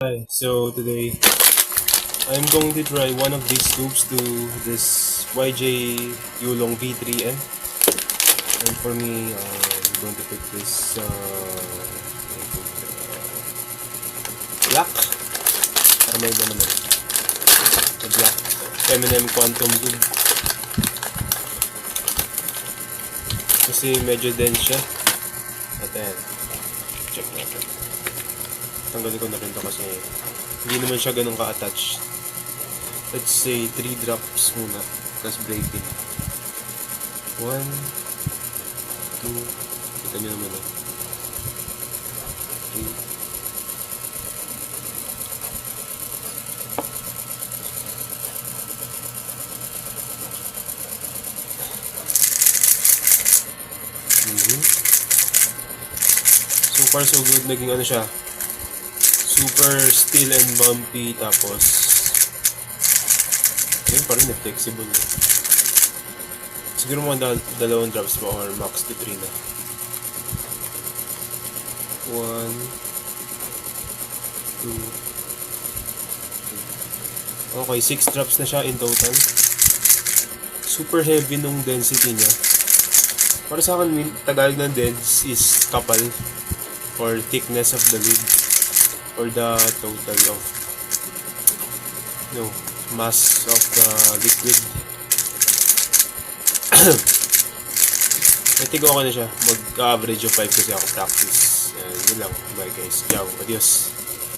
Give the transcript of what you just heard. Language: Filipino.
Hi, so today I'm going to try one of these tubes to this YJ Yulong V3M, and for me I'm going to pick this black, para may iba naman, the black M&M Quantum tube kasi medyo dense siya. At ayan, check natin. Tanggalin ko na rin to kasi hindi naman siya ganun ka-attach. Let's say 3 drops muna, tapos breaking. 1, 2, kita nyo naman 3. So far so good, naging ano siya, super still and bumpy, tapos ayun pa rin, flexible. Siguro mga dalawang drops pa or max to 3 na. 1, 2, 3. Okay, 6 drops na siya in total. Super heavy nung density niya. Para sa akin, Tagalog ng dense is kapal or thickness of the lid or the total of mass of the liquid. I think okay na siya. Mag-average of 5 kasi ako practice. Yun lang. Bye guys. Ciao. Adios.